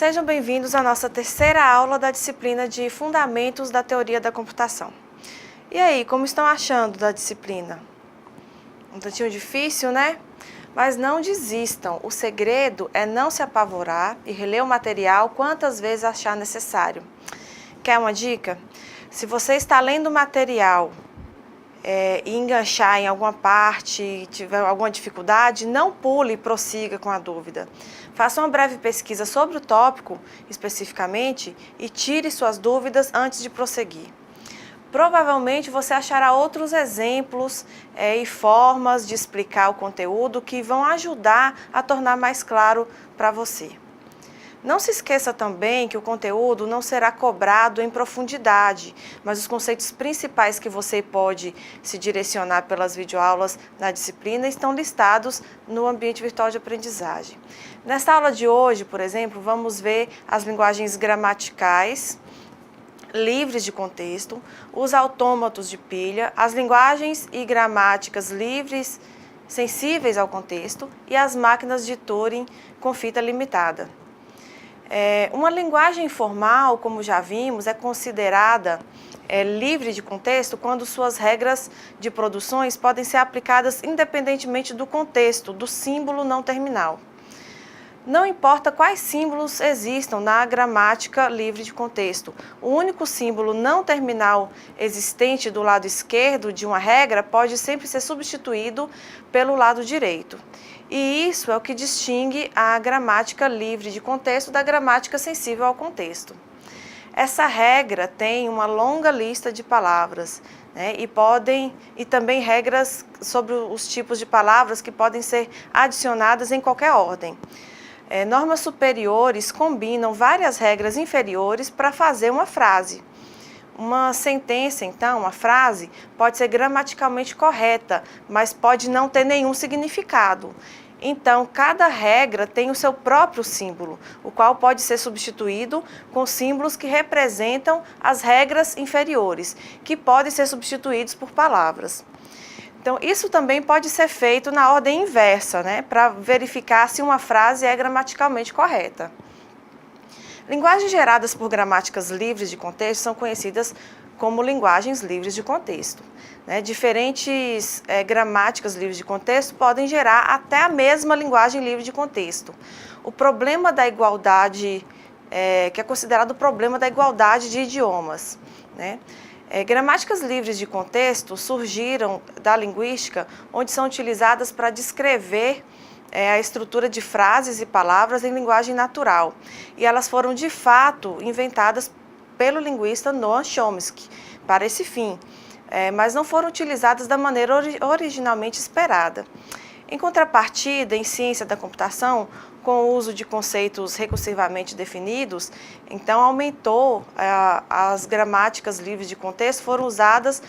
Sejam bem-vindos à nossa terceira aula da disciplina de Fundamentos da Teoria da Computação. E aí, como estão achando da disciplina? Um tantinho difícil, né? Mas não desistam, o segredo é não se apavorar e reler o material quantas vezes achar necessário. Quer uma dica? Se você está lendo o material e enganchar em alguma parte, tiver alguma dificuldade, não pule e prossiga com a dúvida. Faça uma breve pesquisa sobre o tópico, especificamente, e tire suas dúvidas antes de prosseguir. Provavelmente você achará outros exemplos e formas de explicar o conteúdo que vão ajudar a tornar mais claro para você. Não se esqueça também que o conteúdo não será cobrado em profundidade, mas os conceitos principais que você pode se direcionar pelas videoaulas na disciplina estão listados no ambiente virtual de aprendizagem. Nesta aula de hoje, por exemplo, vamos ver as linguagens gramaticais livres de contexto, os autômatos de pilha, as linguagens e gramáticas livres sensíveis ao contexto e as máquinas de Turing com fita limitada. Uma linguagem informal, como já vimos, é considerada livre de contexto quando suas regras de produções podem ser aplicadas independentemente do contexto, do símbolo não terminal. Não importa quais símbolos existam na gramática livre de contexto, o único símbolo não terminal existente do lado esquerdo de uma regra pode sempre ser substituído pelo lado direito. E isso é o que distingue a gramática livre de contexto da gramática sensível ao contexto. Essa regra tem uma longa lista de palavras, né, e também regras sobre os tipos de palavras que podem ser adicionadas em qualquer ordem. Normas superiores combinam várias regras inferiores para fazer uma frase. Uma sentença, então, uma frase, pode ser gramaticalmente correta, mas pode não ter nenhum significado. Então, cada regra tem o seu próprio símbolo, o qual pode ser substituído com símbolos que representam as regras inferiores, que podem ser substituídos por palavras. Então, isso também pode ser feito na ordem inversa, né, para verificar se uma frase é gramaticalmente correta. Linguagens geradas por gramáticas livres de contexto são conhecidas como linguagens livres de contexto. Diferentes gramáticas livres de contexto podem gerar até a mesma linguagem livre de contexto. O problema da igualdade, que é considerado o problema da igualdade de idiomas, né? Gramáticas livres de contexto surgiram da linguística, onde são utilizadas para descrever a estrutura de frases e palavras em linguagem natural. E elas foram, de fato, inventadas pelo linguista Noam Chomsky para esse fim, mas não foram utilizadas da maneira originalmente esperada. Em contrapartida, em ciência da computação, com o uso de conceitos recursivamente definidos, então aumentou, as gramáticas livres de contexto foram usadas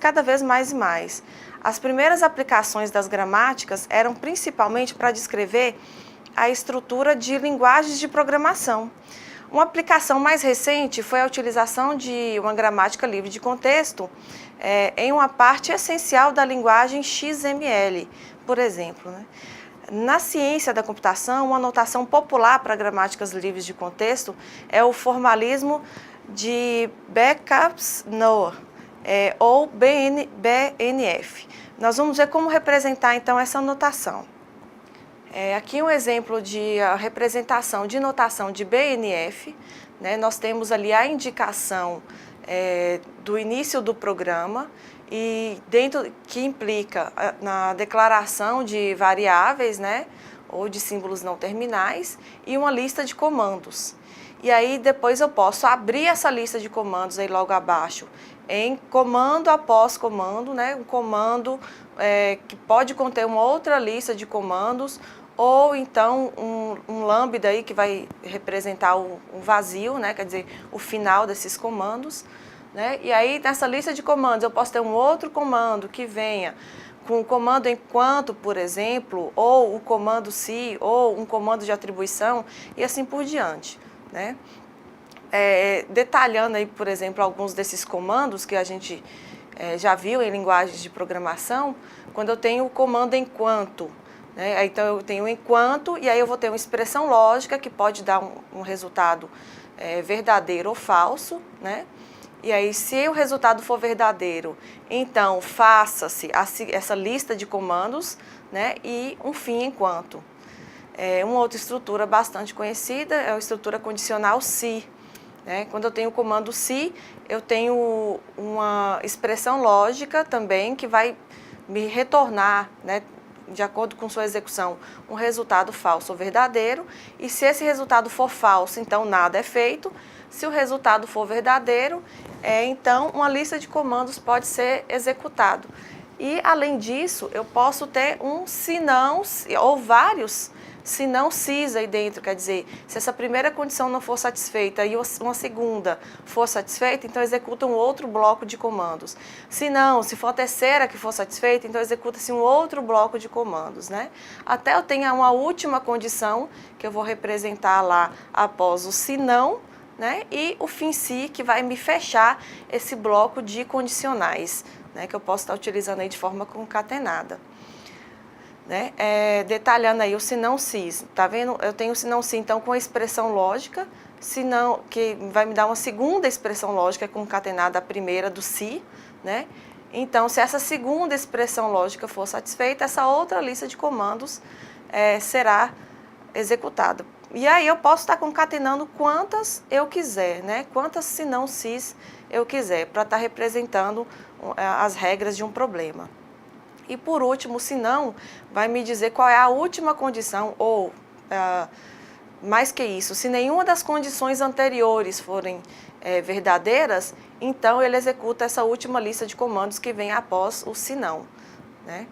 cada vez mais e mais. As primeiras aplicações das gramáticas eram principalmente para descrever a estrutura de linguagens de programação. Uma aplicação mais recente foi a utilização de uma gramática livre de contexto em uma parte essencial da linguagem XML, por exemplo, né? Na ciência da computação, uma notação popular para gramáticas livres de contexto é o formalismo de Backups-Noah, ou BNF. Nós vamos ver como representar, então, essa notação. Aqui um exemplo de representação de notação de BNF, né? Nós temos ali a indicação do início do programa, e que implica na declaração de variáveis, né, ou de símbolos não terminais, e uma lista de comandos. E aí depois eu posso abrir essa lista de comandos aí logo abaixo, em comando após comando, né, um comando que pode conter uma outra lista de comandos, ou então um lambda aí que vai representar um vazio, né, quer dizer, o final desses comandos. Né? E aí, nessa lista de comandos, eu posso ter um outro comando que venha com o comando enquanto, por exemplo, ou o comando se, ou um comando de atribuição, e assim por diante. Né? Detalhando aí, por exemplo, alguns desses comandos que a gente já viu em linguagens de programação, quando eu tenho o comando enquanto, né? Então eu tenho enquanto, e aí eu vou ter uma expressão lógica que pode dar um resultado verdadeiro ou falso, né? E aí, se o resultado for verdadeiro, então faça-se essa lista de comandos, né? E um fim enquanto. Uma outra estrutura bastante conhecida é a estrutura condicional se. Né? Quando eu tenho o comando se, eu tenho uma expressão lógica também que vai me retornar, né, de acordo com sua execução, um resultado falso ou verdadeiro. E se esse resultado for falso, então nada é feito. Se o resultado for verdadeiro, então uma lista de comandos pode ser executado. E, além disso, eu posso ter um se não, ou vários se não cis aí dentro, quer dizer, se essa primeira condição não for satisfeita e uma segunda for satisfeita, então executa um outro bloco de comandos. Se não, se for a terceira que for satisfeita, então executa-se um outro bloco de comandos, né? Até eu tenha uma última condição que eu vou representar lá após o se não, né? E o fim se, que vai me fechar esse bloco de condicionais, né? Que eu posso estar utilizando aí de forma concatenada. Né? Detalhando aí o se não cis, tá vendo? Eu tenho o se não se então com a expressão lógica, se não, que vai me dar uma segunda expressão lógica concatenada à primeira do se, né? Então, se essa segunda expressão lógica for satisfeita, essa outra lista de comandos será executada. E aí eu posso estar concatenando quantas eu quiser, né? Quantas se não cis eu quiser, para estar representando as regras de um problema. E por último, se não, vai me dizer qual é a última condição, ou mais que isso, se nenhuma das condições anteriores forem verdadeiras, então ele executa essa última lista de comandos que vem após o se não, né?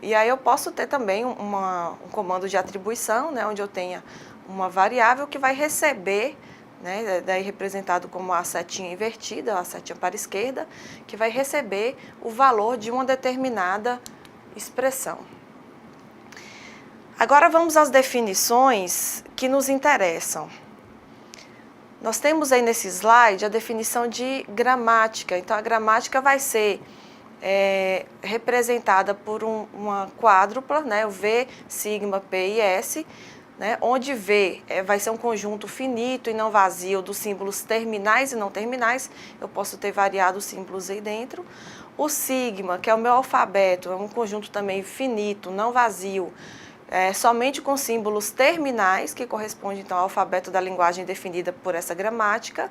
E aí eu posso ter também um comando de atribuição, né, onde eu tenha uma variável que vai receber, né, daí representado como a setinha invertida, a setinha para a esquerda, que vai receber o valor de uma determinada expressão. Agora vamos às definições que nos interessam. Nós temos aí nesse slide a definição de gramática. Então a gramática vai ser representada por uma quádrupla, né, o V, sigma, P e S, né, onde V vai ser um conjunto finito e não vazio dos símbolos terminais e não terminais. Eu posso ter variado os símbolos aí dentro. O sigma, que é o meu alfabeto, é um conjunto também finito, não vazio, somente com símbolos terminais, que corresponde então ao alfabeto da linguagem definida por essa gramática.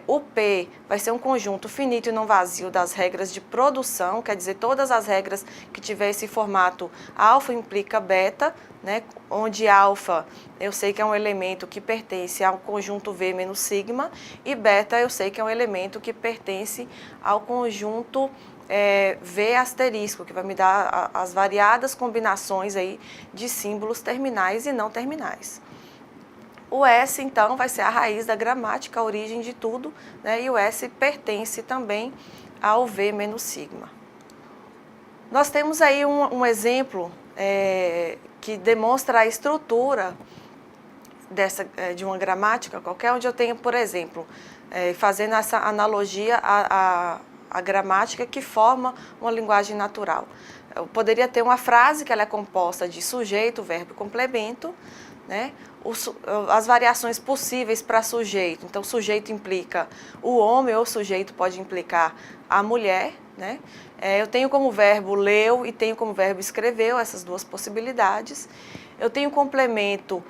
O P vai ser um conjunto finito e não vazio das regras de produção, quer dizer, todas as regras que tiver esse formato alfa implica beta, né, onde alfa eu sei que é um elemento que pertence ao conjunto V menos sigma, e beta eu sei que é um elemento que pertence ao conjunto V asterisco, que vai me dar as variadas combinações aí de símbolos terminais e não terminais. O S, então, vai ser a raiz da gramática, a origem de tudo, né? E o S pertence também ao V menos sigma. Nós temos aí um exemplo que demonstra a estrutura de uma gramática qualquer, onde eu tenho, por exemplo, fazendo essa analogia à gramática que forma uma linguagem natural. Eu poderia ter uma frase que ela é composta de sujeito, verbo e complemento, né? As variações possíveis para sujeito. Então, sujeito implica o homem, ou sujeito pode implicar a mulher, né? Eu tenho como verbo leu e tenho como verbo escreveu, essas duas possibilidades. Eu tenho complemento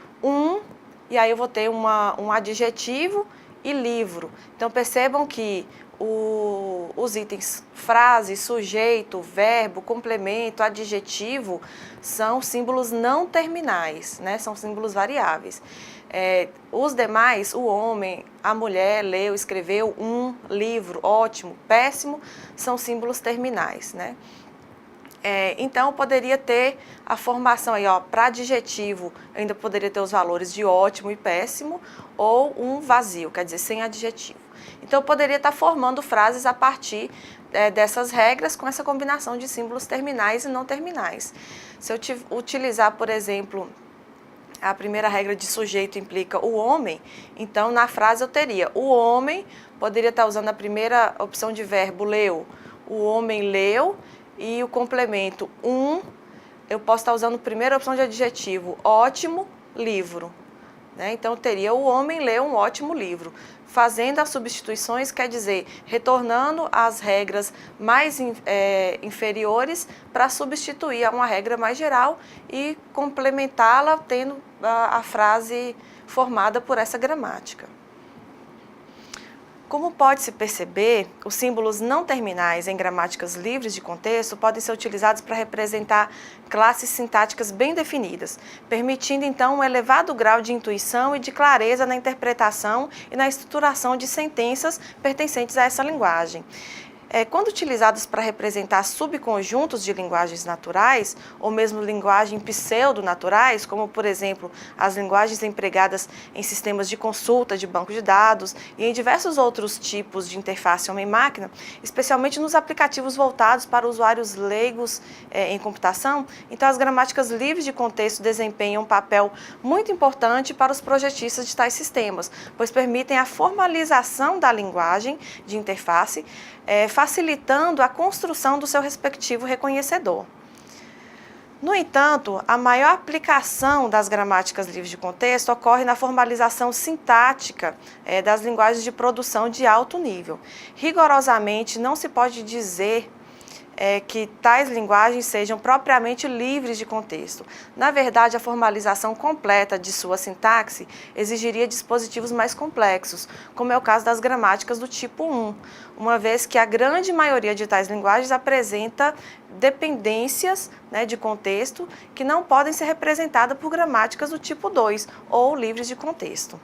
e aí eu vou ter um adjetivo e livro. Então, percebam que os itens frase, sujeito, verbo, complemento, adjetivo são símbolos não terminais, né? São símbolos variáveis. Os demais, o homem, a mulher, leu, escreveu, livro, ótimo, péssimo, são símbolos terminais, né? Então, eu poderia ter a formação aí, ó, para adjetivo, eu ainda poderia ter os valores de ótimo e péssimo, ou um vazio, quer dizer, sem adjetivo. Então, eu poderia estar formando frases a partir dessas regras com essa combinação de símbolos terminais e não terminais. Se eu utilizar, por exemplo, a primeira regra de sujeito implica o homem, então na frase eu teria o homem, poderia estar usando a primeira opção de verbo leu, o homem leu, e o complemento eu posso estar usando a primeira opção de adjetivo, ótimo livro. Né? Então, eu teria o homem leu um ótimo livro. Fazendo as substituições, quer dizer, retornando às regras mais inferiores para substituir a uma regra mais geral e complementá-la tendo a frase formada por essa gramática. Como pode-se perceber, os símbolos não terminais em gramáticas livres de contexto podem ser utilizados para representar classes sintáticas bem definidas, permitindo então um elevado grau de intuição e de clareza na interpretação e na estruturação de sentenças pertencentes a essa linguagem. Quando utilizados para representar subconjuntos de linguagens naturais, ou mesmo linguagens pseudonaturais, como, por exemplo, as linguagens empregadas em sistemas de consulta de banco de dados e em diversos outros tipos de interface homem-máquina, especialmente nos aplicativos voltados para usuários leigos em computação, então as gramáticas livres de contexto desempenham um papel muito importante para os projetistas de tais sistemas, pois permitem a formalização da linguagem de interface, facilitando a construção do seu respectivo reconhecedor. No entanto, a maior aplicação das gramáticas livres de contexto ocorre na formalização sintática das linguagens de produção de alto nível. Rigorosamente, não se pode dizer que tais linguagens sejam propriamente livres de contexto. Na verdade, a formalização completa de sua sintaxe exigiria dispositivos mais complexos, como é o caso das gramáticas do tipo 1, uma vez que a grande maioria de tais linguagens apresenta dependências de contexto que não podem ser representadas por gramáticas do tipo 2, ou livres de contexto.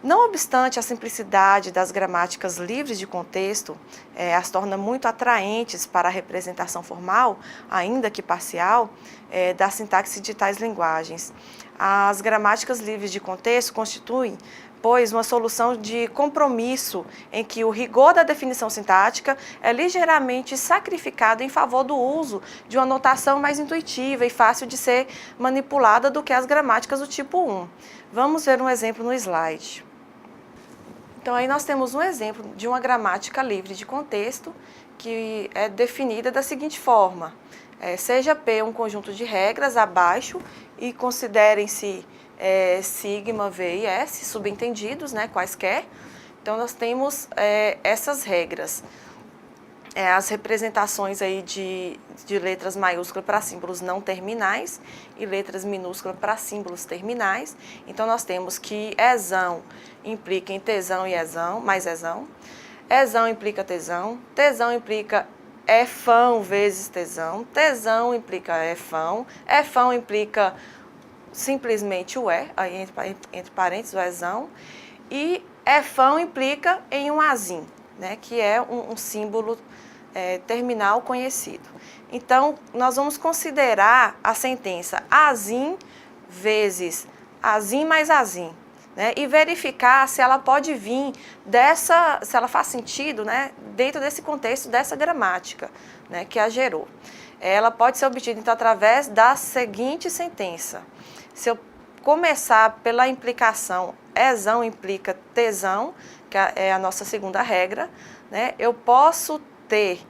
Não obstante a simplicidade das gramáticas livres de contexto, as torna muito atraentes para a representação formal, ainda que parcial, da sintaxe de tais linguagens. As gramáticas livres de contexto constituem, pois, uma solução de compromisso em que o rigor da definição sintática é ligeiramente sacrificado em favor do uso de uma notação mais intuitiva e fácil de ser manipulada do que as gramáticas do tipo 1. Vamos ver um exemplo no slide. Então, aí nós temos um exemplo de uma gramática livre de contexto que é definida da seguinte forma. Seja P um conjunto de regras abaixo e considerem-se sigma, V e S, subentendidos, quaisquer. Então, nós temos essas regras. As representações aí de letras maiúsculas para símbolos não terminais e letras minúsculas para símbolos terminais. Então, nós temos que esão implica em tesão e esão, mais esão. Esão implica tesão. Tesão implica efão vezes tesão. Tesão implica efão. Efão implica simplesmente o aí entre parênteses, o esão. E efão implica em um azim, que é um símbolo terminal conhecido. Então, nós vamos considerar a sentença azim vezes azim mais azim, e verificar se ela pode vir se ela faz sentido, dentro desse contexto dessa gramática, que a gerou. Ela pode ser obtida, então, através da seguinte sentença. Se eu começar pela implicação esão implica tesão, que é a nossa segunda regra, eu posso ter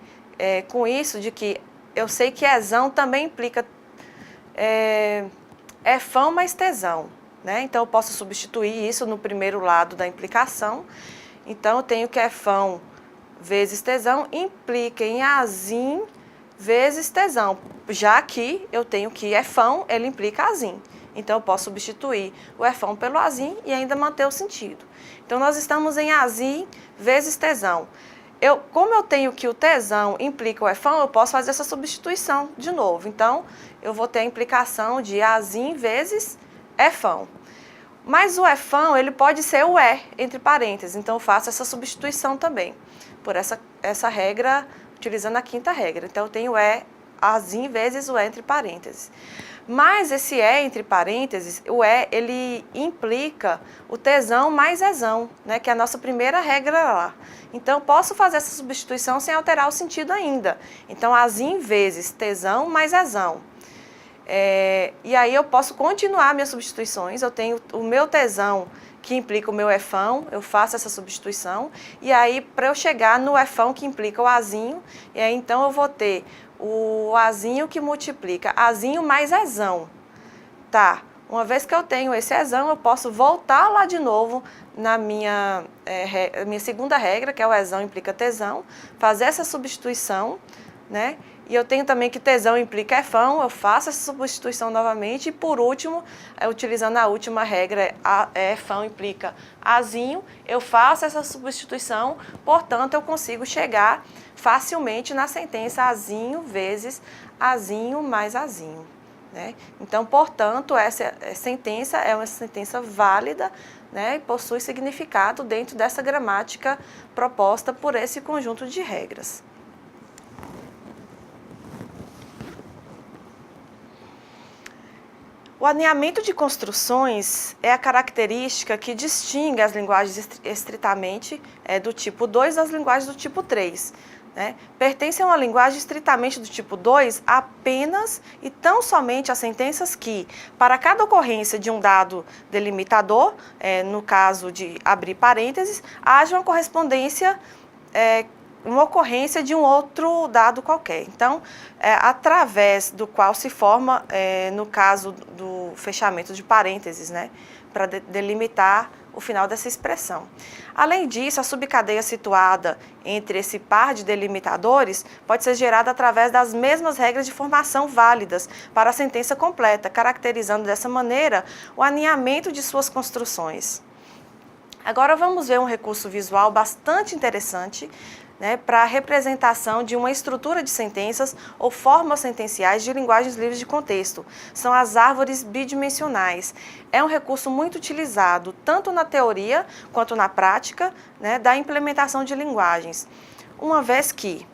com isso de que eu sei que esão também implica efão mais tesão, então eu posso substituir isso no primeiro lado da implicação. Então eu tenho que efão vezes tesão implica em azim vezes tesão, já que eu tenho que efão, ele implica azim. Então eu posso substituir o efão pelo azim e ainda manter o sentido. Então nós estamos em azim vezes tesão. Como eu tenho que o tesão implica o efão, eu posso fazer essa substituição de novo. Então, eu vou ter a implicação de azim vezes efão. Mas o efão, ele pode ser o entre parênteses. Então, eu faço essa substituição também, por essa regra, utilizando a quinta regra. Então, eu tenho azim vezes o entre parênteses. Mas esse entre parênteses, o ele implica o tesão mais esão, que é a nossa primeira regra lá. Então, eu posso fazer essa substituição sem alterar o sentido ainda. Então, azim vezes tesão mais esão. E aí, eu posso continuar minhas substituições. Eu tenho o meu tesão, que implica o meu efão, eu faço essa substituição. E aí, para eu chegar no efão, que implica o azinho, e aí, então, eu vou ter o Azinho que multiplica Azinho mais Ezão. Tá, uma vez que eu tenho esse Ezão, eu posso voltar lá de novo na minha segunda regra, que é o Ezão implica Tesão, fazer essa substituição, né? E eu tenho também que Tesão implica Efão, eu faço essa substituição novamente. E por último, utilizando a última regra, Efão implica Azinho, eu faço essa substituição, portanto, eu consigo chegar facilmente na sentença Azinho vezes Azinho mais Azinho, né? Então, portanto, essa sentença é uma sentença válida, né, e possui significado dentro dessa gramática proposta por esse conjunto de regras. O alinhamento de construções é a característica que distingue as linguagens estritamente do tipo 2 das linguagens do tipo 3. Né? Pertence a uma linguagem estritamente do tipo 2 apenas e tão somente as sentenças que, para cada ocorrência de um dado delimitador, no caso de abrir parênteses, haja uma correspondência, uma ocorrência de um outro dado qualquer. Então, através do qual se forma, no caso do fechamento de parênteses, né, para delimitar o final dessa expressão. Além disso, a subcadeia situada entre esse par de delimitadores pode ser gerada através das mesmas regras de formação válidas para a sentença completa, caracterizando dessa maneira o alinhamento de suas construções. Agora vamos ver um recurso visual bastante interessante, né, para a representação de uma estrutura de sentenças ou formas sentenciais de linguagens livres de contexto. São as árvores bidimensionais. É um recurso muito utilizado tanto na teoria quanto na prática, né, da implementação de linguagens. Uma vez que,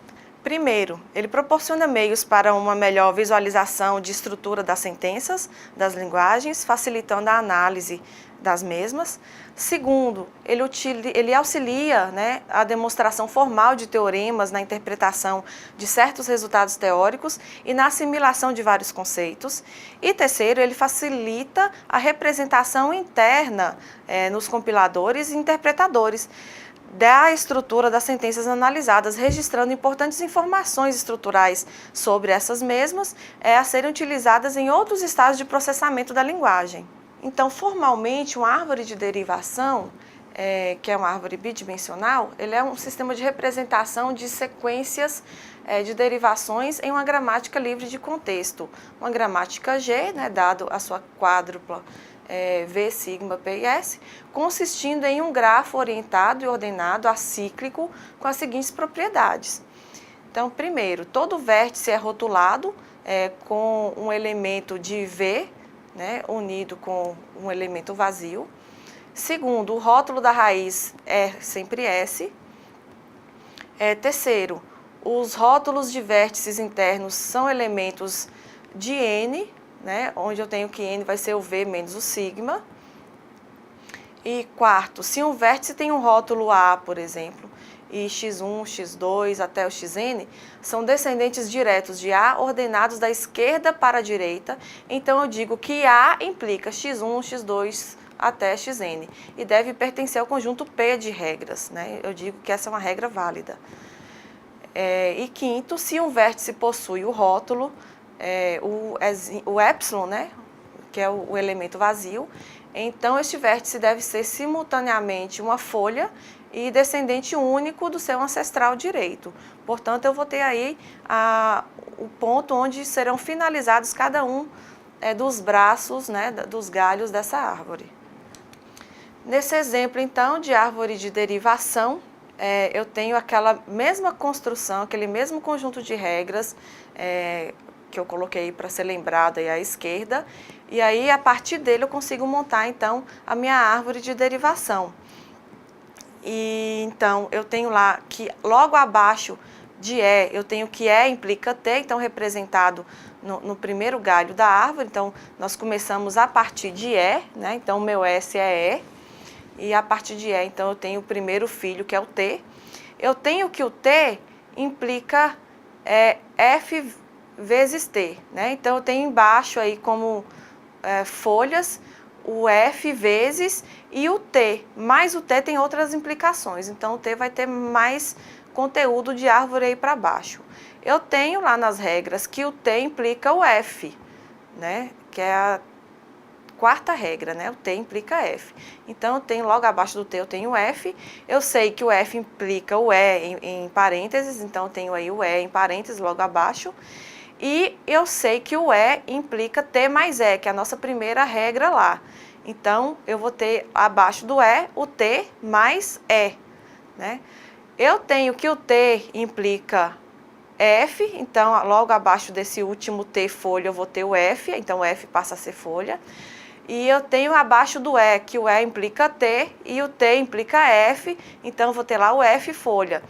primeiro, ele proporciona meios para uma melhor visualização de estrutura das sentenças, das linguagens, facilitando a análise das mesmas. Segundo, ele auxilia, né, a demonstração formal de teoremas na interpretação de certos resultados teóricos e na assimilação de vários conceitos. E terceiro, ele facilita a representação interna nos compiladores e interpretadores da estrutura das sentenças analisadas, registrando importantes informações estruturais sobre essas mesmas a serem utilizadas em outros estágios de processamento da linguagem. Então, formalmente, uma árvore de derivação, que é uma árvore bidimensional, ele é um sistema de representação de sequências de derivações em uma gramática livre de contexto. Uma gramática G, né, dado a sua quádrupla V, sigma, P e S, consistindo em um grafo orientado e ordenado acíclico com as seguintes propriedades. Então, primeiro, todo vértice é rotulado com um elemento de V, né, unido com um elemento vazio. Segundo, o rótulo da raiz é sempre S. Terceiro, os rótulos de vértices internos são elementos de N, né, onde eu tenho que N vai ser o V menos o sigma. E quarto, se um vértice tem um rótulo A, por exemplo, e x1, x2 até o xn, são descendentes diretos de A ordenados da esquerda para a direita, então eu digo que A implica x1, x2 até xn e deve pertencer ao conjunto P de regras, né? Eu digo que essa é uma regra válida. E quinto, se um vértice possui o rótulo, o epsilon, né, que é o elemento vazio, então este vértice deve ser simultaneamente uma folha e descendente único do seu ancestral direito. Portanto, eu vou ter aí o ponto onde serão finalizados cada um dos braços, né, dos galhos dessa árvore. Nesse exemplo, então, de árvore de derivação, eu tenho aquela mesma construção, aquele mesmo conjunto de regras que eu coloquei para ser lembrado aí à esquerda, e aí, a partir dele, eu consigo montar, então, a minha árvore de derivação. E então, eu tenho lá que logo abaixo de E, eu tenho que E implica T, então representado no primeiro galho da árvore. Então, nós começamos a partir de E, né? Então, o meu S é E. E a partir de E, então, eu tenho o primeiro filho, que é o T. Eu tenho que o T implica F vezes T, né? Então, eu tenho embaixo aí como folhas o F vezes e o T, mas o T tem outras implicações, então o T vai ter mais conteúdo de árvore aí para baixo. Eu tenho lá nas regras que o T implica o F, né? Que é a quarta regra, né? O T implica F. Então, eu tenho logo abaixo do T, eu tenho o F. Eu sei que o F implica o E em parênteses, então eu tenho aí o E em parênteses logo abaixo. E eu sei que o E implica T mais E, que é a nossa primeira regra lá. Então, eu vou ter abaixo do E o T mais E, né? Eu tenho que o T implica F, então logo abaixo desse último T folha eu vou ter o F, então o F passa a ser folha. E eu tenho abaixo do E, que o E implica T e o T implica F, então eu vou ter lá o F folha.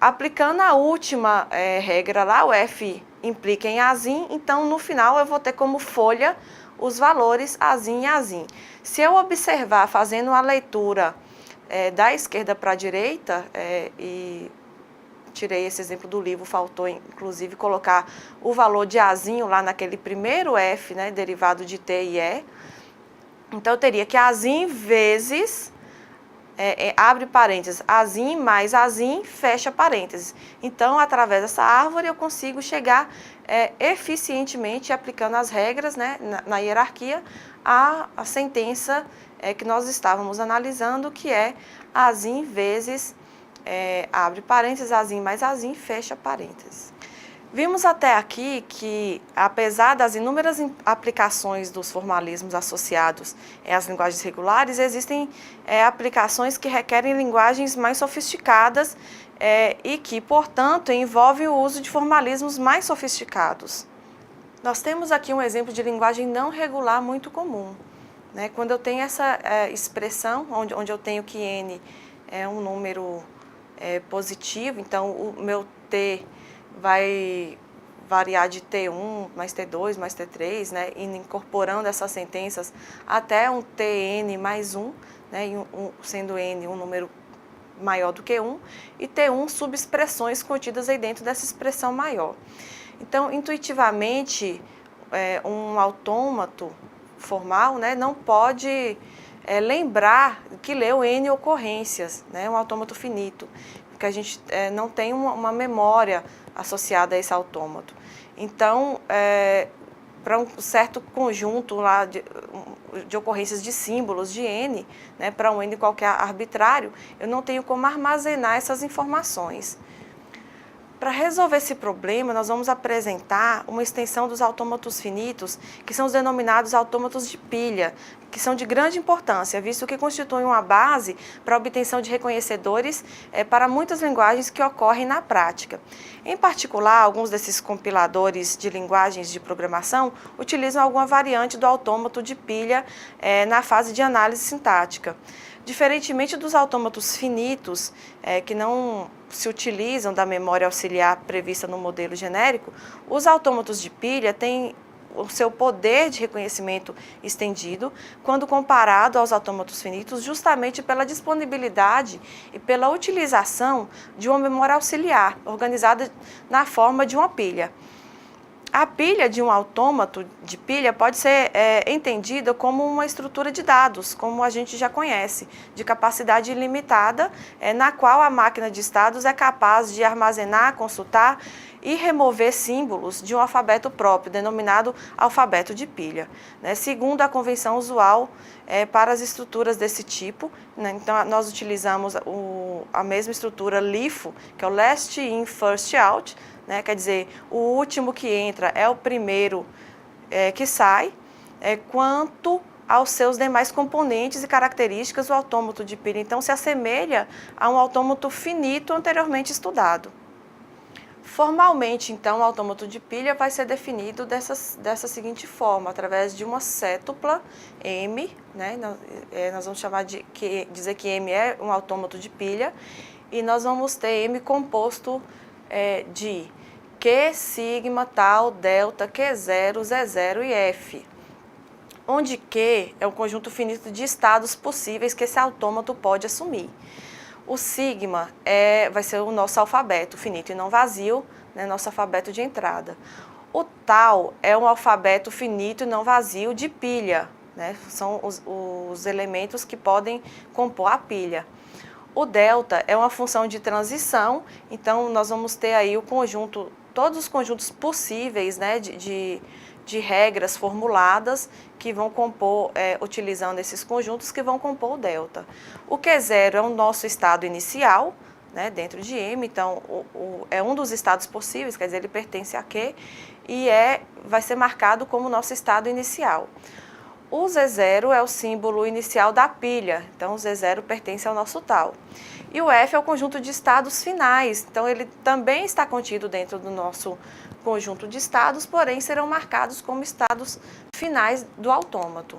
Aplicando a última regra lá, o F implica em Azim, então no final eu vou ter como folha os valores Azim e Azim. Se eu observar fazendo uma leitura da esquerda para a direita, e tirei esse exemplo do livro, faltou inclusive colocar o valor de Azinho lá naquele primeiro F, né, derivado de T e E. Então eu teria que Azim vezes, abre parênteses, Azim mais Azim, fecha parênteses. Então, através dessa árvore, eu consigo chegar eficientemente, aplicando as regras, né, na hierarquia, a sentença que nós estávamos analisando, que é Azim vezes, abre parênteses, Azim mais Azim, fecha parênteses. Vimos até aqui que, apesar das inúmeras aplicações dos formalismos associados às linguagens regulares, existem aplicações que requerem linguagens mais sofisticadas e que, portanto, envolvem o uso de formalismos mais sofisticados. Nós temos aqui um exemplo de linguagem não regular muito comum, né? Quando eu tenho essa expressão, onde eu tenho que n é um número positivo, então o meu t vai variar de T1 mais T2 mais T3, né, e incorporando essas sentenças até um Tn mais 1, né, sendo n um número maior do que 1, e T1 subexpressões contidas aí dentro dessa expressão maior. Então, intuitivamente, um autômato formal, né, não pode lembrar que leu n ocorrências, né, um autômato finito, porque a gente não tem uma memória associada a esse autômato. Então, para um certo conjunto lá de ocorrências de símbolos de n, né, para um n qualquer arbitrário, eu não tenho como armazenar essas informações. Para resolver esse problema, nós vamos apresentar uma extensão dos autômatos finitos, que são os denominados autômatos de pilha, que são de grande importância, visto que constituem uma base para a obtenção de reconhecedores para muitas linguagens que ocorrem na prática. Em particular, alguns desses compiladores de linguagens de programação utilizam alguma variante do autômato de pilha na fase de análise sintática. Diferentemente dos autômatos finitos, que não se utilizam da memória auxiliar prevista no modelo genérico, os autômatos de pilha têm o seu poder de reconhecimento estendido quando comparado aos autômatos finitos, justamente pela disponibilidade e pela utilização de uma memória auxiliar, organizada na forma de uma pilha. A pilha de um autômato de pilha pode ser entendida como uma estrutura de dados, como a gente já conhece, de capacidade ilimitada, na qual a máquina de estados é capaz de armazenar, consultar e remover símbolos de um alfabeto próprio, denominado alfabeto de pilha, né? Segundo a convenção usual para as estruturas desse tipo, né? Então, nós utilizamos a mesma estrutura LIFO, que é o Last In, First Out, né? Quer dizer, o último que entra é o primeiro que sai, quanto aos seus demais componentes e características, o autômato de pilha, então, se assemelha a um autômato finito anteriormente estudado. Formalmente, então, o autômato de pilha vai ser definido dessa seguinte forma, através de uma cétupla M, né? Nós vamos chamar dizer que M é um autômato de pilha, e nós vamos ter M composto de Q, sigma, tal, delta, Q0, Z0 e F, onde Q é um conjunto finito de estados possíveis que esse autômato pode assumir. O sigma vai ser o nosso alfabeto finito e não vazio, né, nosso alfabeto de entrada. O tal é um alfabeto finito e não vazio de pilha, né, são os elementos que podem compor a pilha. O delta é uma função de transição, então nós vamos ter aí o conjunto, todos os conjuntos possíveis, né, de regras formuladas que vão compor, utilizando esses conjuntos que vão compor o delta. O Q0 é o nosso estado inicial, né, dentro de M, então é um dos estados possíveis, quer dizer, ele pertence a Q e vai ser marcado como nosso estado inicial. O Z0 é o símbolo inicial da pilha, então o Z0 pertence ao nosso tal. E o F é o conjunto de estados finais, então ele também está contido dentro do nosso conjunto de estados, porém serão marcados como estados finais do autômato.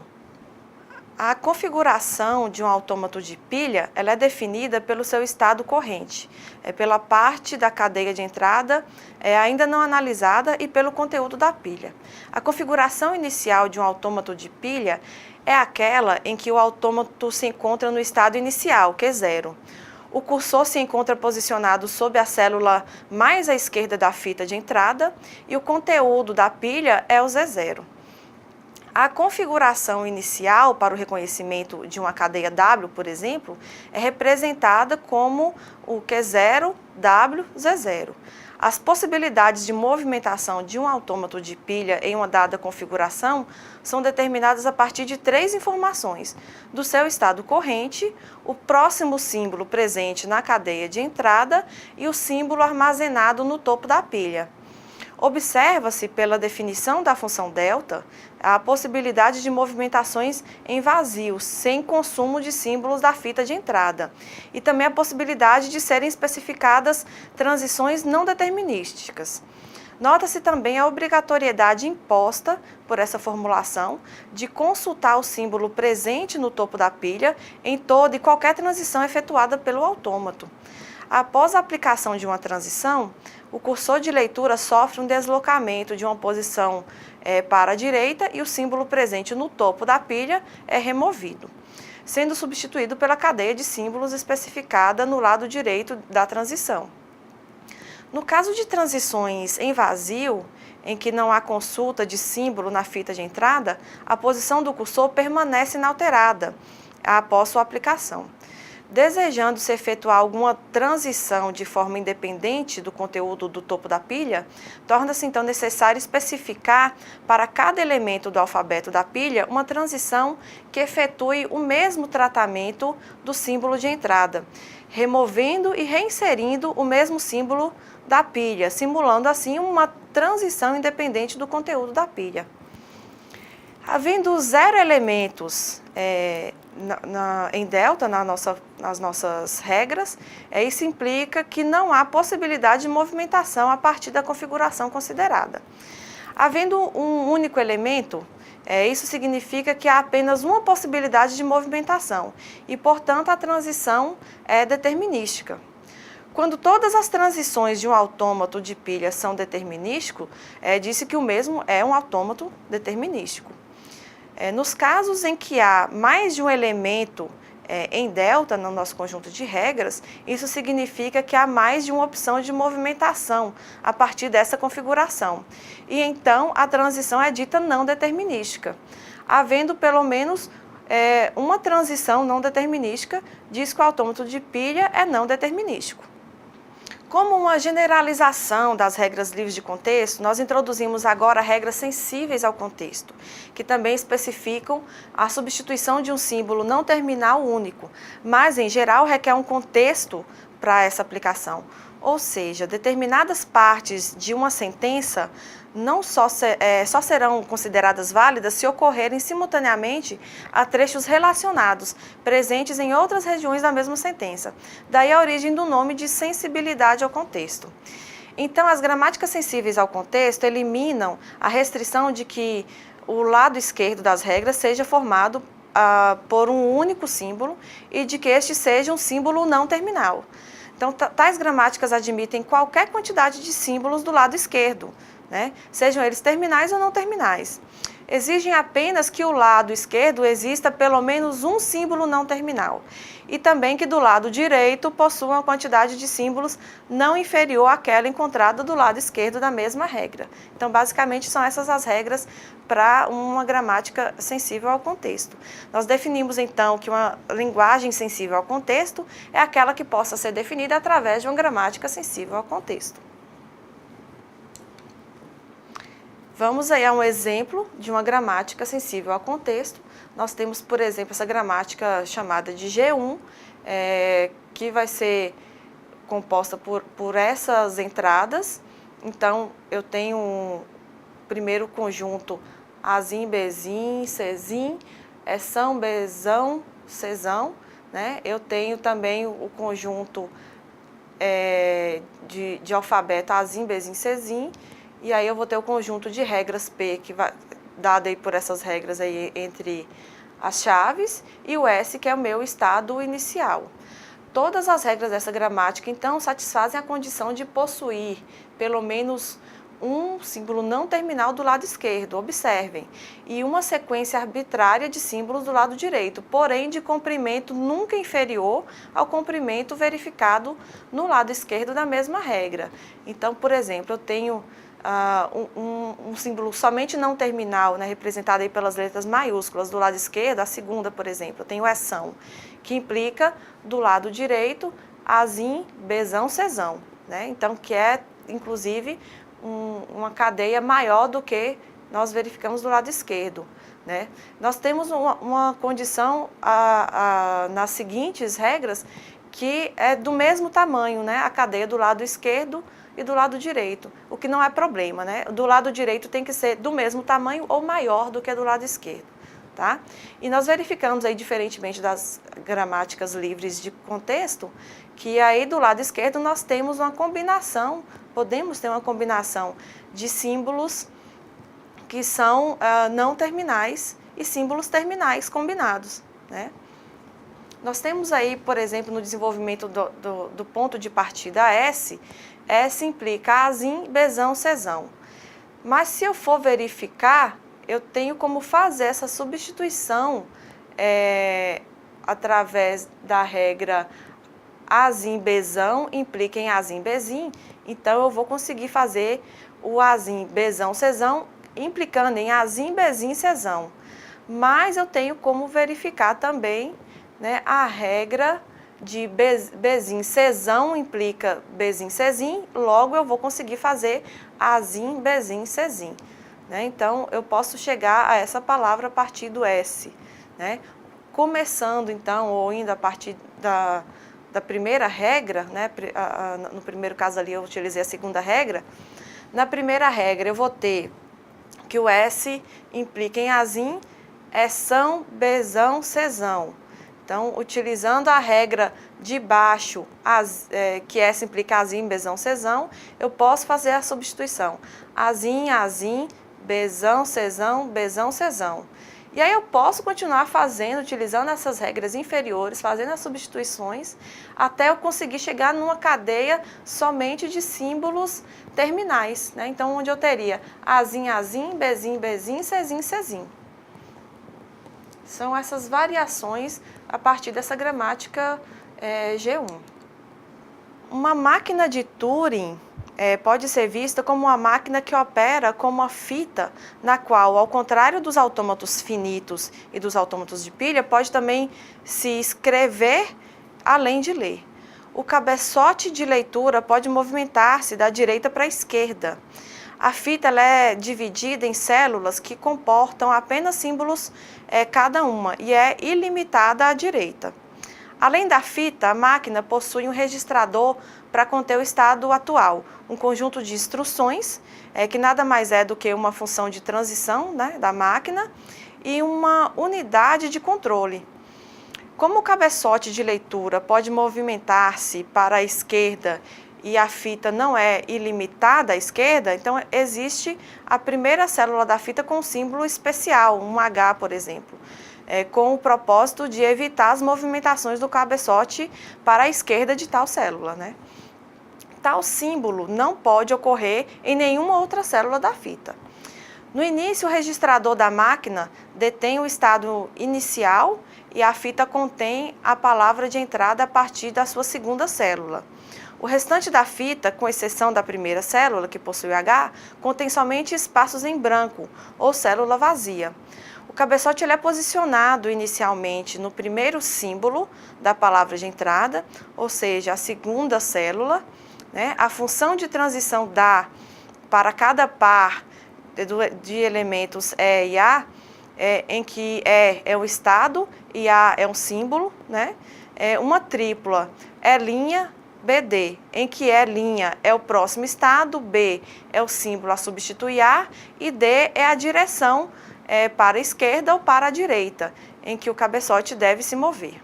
A configuração de um autômato de pilha, ela é definida pelo seu estado corrente, pela parte da cadeia de entrada ainda não analisada e pelo conteúdo da pilha. A configuração inicial de um autômato de pilha é aquela em que o autômato se encontra no estado inicial, Q0. O cursor se encontra posicionado sob a célula mais à esquerda da fita de entrada e o conteúdo da pilha é o Z0. A configuração inicial para o reconhecimento de uma cadeia W, por exemplo, é representada como o Q0, W, Z0. As possibilidades de movimentação de um autômato de pilha em uma dada configuração são determinadas a partir de 3 informações: do seu estado corrente, o próximo símbolo presente na cadeia de entrada e o símbolo armazenado no topo da pilha. Observa-se, pela definição da função delta, a possibilidade de movimentações em vazio, sem consumo de símbolos da fita de entrada, e também a possibilidade de serem especificadas transições não determinísticas. Nota-se também a obrigatoriedade imposta por essa formulação de consultar o símbolo presente no topo da pilha em toda e qualquer transição efetuada pelo autômato. Após a aplicação de uma transição, o cursor de leitura sofre um deslocamento de uma posição para a direita e o símbolo presente no topo da pilha é removido, sendo substituído pela cadeia de símbolos especificada no lado direito da transição. No caso de transições em vazio, em que não há consulta de símbolo na fita de entrada, a posição do cursor permanece inalterada após sua aplicação. Desejando-se efetuar alguma transição de forma independente do conteúdo do topo da pilha, torna-se então necessário especificar para cada elemento do alfabeto da pilha uma transição que efetue o mesmo tratamento do símbolo de entrada, removendo e reinserindo o mesmo símbolo da pilha, simulando assim uma transição independente do conteúdo da pilha. Havendo 0 elementos em delta nas nossas regras, isso implica que não há possibilidade de movimentação a partir da configuração considerada. Havendo um único elemento, isso significa que há apenas uma possibilidade de movimentação e, portanto, a transição é determinística. Quando todas as transições de um autômato de pilha são determinísticos, disse que o mesmo é um autômato determinístico. Nos casos em que há mais de um elemento em delta no nosso conjunto de regras, isso significa que há mais de uma opção de movimentação a partir dessa configuração. E então a transição é dita não determinística. Havendo pelo menos uma transição não determinística, diz que o autômato de pilha é não determinístico. Como uma generalização das regras livres de contexto, nós introduzimos agora regras sensíveis ao contexto, que também especificam a substituição de um símbolo não terminal único, mas, em geral, requer um contexto para essa aplicação. Ou seja, determinadas partes de uma sentença só serão consideradas válidas se ocorrerem simultaneamente a trechos relacionados, presentes em outras regiões da mesma sentença. Daí a origem do nome de sensibilidade ao contexto. Então, as gramáticas sensíveis ao contexto eliminam a restrição de que o lado esquerdo das regras seja formado por um único símbolo e de que este seja um símbolo não terminal. Então, tais gramáticas admitem qualquer quantidade de símbolos do lado esquerdo, né? Sejam eles terminais ou não terminais. exigem apenas que o lado esquerdo exista pelo menos um símbolo não terminal e também que do lado direito possua uma quantidade de símbolos não inferior àquela encontrada do lado esquerdo da mesma regra. Então, basicamente, são essas as regras para uma gramática sensível ao contexto. Nós definimos, então, que uma linguagem sensível ao contexto é aquela que possa ser definida através de uma gramática sensível ao contexto. Vamos aí a um exemplo de uma gramática sensível ao contexto. Nós temos, por exemplo, essa gramática chamada de G1, que vai ser composta por essas entradas. Então, eu tenho o primeiro conjunto Azim, Bezim, Cezim, São, Bezão, Cezão, né? Eu tenho também o conjunto de alfabeto Azim, Bezim, Cezim. E aí eu vou ter o conjunto de regras P, que vai dado aí por essas regras aí entre as chaves, e o S, que é o meu estado inicial. Todas as regras dessa gramática, então, satisfazem a condição de possuir pelo menos um símbolo não terminal do lado esquerdo, observem, e uma sequência arbitrária de símbolos do lado direito, porém de comprimento nunca inferior ao comprimento verificado no lado esquerdo da mesma regra. Então, por exemplo, eu tenho um símbolo somente não terminal, né, representado aí pelas letras maiúsculas do lado esquerdo, a segunda, por exemplo, eu tenho São, que implica do lado direito Azim, Bezão, Cezão, né? Então, que é, inclusive, uma cadeia maior do que nós verificamos do lado esquerdo, né? Nós temos uma condição nas seguintes regras que é do mesmo tamanho, né? A cadeia do lado esquerdo e do lado direito, o que não é problema, né? Do lado direito tem que ser do mesmo tamanho ou maior do que do lado esquerdo, tá? E nós verificamos aí, diferentemente das gramáticas livres de contexto, que aí do lado esquerdo nós temos uma combinação, podemos ter uma combinação de símbolos que são não terminais e símbolos terminais combinados, né? Nós temos aí, por exemplo, no desenvolvimento do ponto de partida S, S implica Azim, Bezão, Cezão. Mas se eu for verificar, eu tenho como fazer essa substituição através da regra Azim, Bezão implica em Azim, Bezim. Então, eu vou conseguir fazer o Azim, Bezão, Cezão implicando em Azim, Bezim, Cezão. Mas eu tenho como verificar também, né, a regra de Bezim, Cezão implica Bezim, Cezim, logo eu vou conseguir fazer Azim, Bezim, Cezim, né? Então, eu posso chegar a essa palavra a partir do S, né? Começando, então, ou indo a partir da primeira regra, né? No primeiro caso ali eu utilizei a segunda regra. Na primeira regra eu vou ter que o S implica em Azim, São, Bezão, Cezão. Então, utilizando a regra de baixo, que S implica Azim, Bezão, Cezão, eu posso fazer a substituição. Azim, Azim, Bezão, Cezão, Bezão, Cezão. E aí eu posso continuar fazendo, utilizando essas regras inferiores, fazendo as substituições, até eu conseguir chegar numa cadeia somente de símbolos terminais, né? Então, onde eu teria Azim, Azim, Bezim, Bezim, Cezim, Cezim. São essas variações a partir dessa gramática G1. Uma máquina de Turing pode ser vista como uma máquina que opera como uma fita, na qual, ao contrário dos autômatos finitos e dos autômatos de pilha, pode também se escrever além de ler. O cabeçote de leitura pode movimentar-se da direita para a esquerda. A fita ela é dividida em células que comportam apenas símbolos cada uma e é ilimitada à direita. Além da fita, a máquina possui um registrador para conter o estado atual, um conjunto de instruções, que nada mais é do que uma função de transição, né, da máquina, e uma unidade de controle. Como o cabeçote de leitura pode movimentar-se para a esquerda e a fita não é ilimitada à esquerda, então existe a primeira célula da fita com um símbolo especial, um H, por exemplo, com o propósito de evitar as movimentações do cabeçote para a esquerda de tal célula, né? Tal símbolo não pode ocorrer em nenhuma outra célula da fita. No início, o registrador da máquina detém o estado inicial e a fita contém a palavra de entrada a partir da sua segunda célula. O restante da fita, com exceção da primeira célula, que possui H, contém somente espaços em branco, ou célula vazia. O cabeçote ele é posicionado inicialmente no primeiro símbolo da palavra de entrada, ou seja, a segunda célula, né? A função de transição da para cada par de elementos E e A, em que E é o estado e A é um símbolo, né? Uma tripla é linha BD, em que linha é o próximo estado, B é o símbolo a substituir A e D é a direção para a esquerda ou para a direita, em que o cabeçote deve se mover.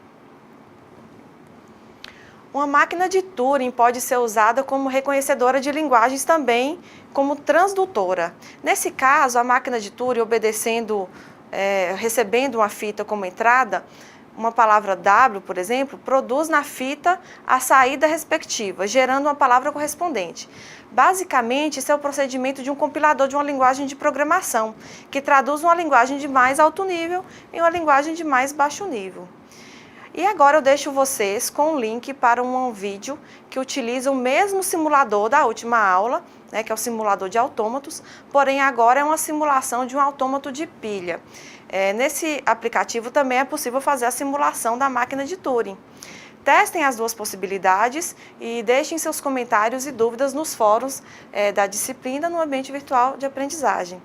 Uma máquina de Turing pode ser usada como reconhecedora de linguagens também, como transdutora. Nesse caso, a máquina de Turing, recebendo uma fita como entrada, uma palavra W, por exemplo, produz na fita a saída respectiva, gerando uma palavra correspondente. Basicamente, isso é o procedimento de um compilador de uma linguagem de programação, que traduz uma linguagem de mais alto nível em uma linguagem de mais baixo nível. E agora eu deixo vocês com um link para um vídeo que utiliza o mesmo simulador da última aula, né, que é o simulador de autômatos, porém agora é uma simulação de um autômato de pilha. Nesse aplicativo também é possível fazer a simulação da máquina de Turing. Testem as duas possibilidades e deixem seus comentários e dúvidas nos fóruns da disciplina no ambiente virtual de aprendizagem.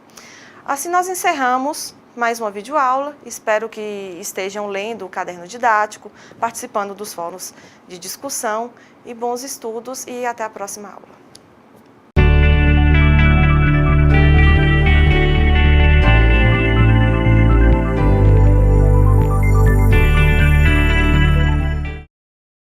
Assim nós encerramos mais uma videoaula. Espero que estejam lendo o caderno didático, participando dos fóruns de discussão e bons estudos e até a próxima aula.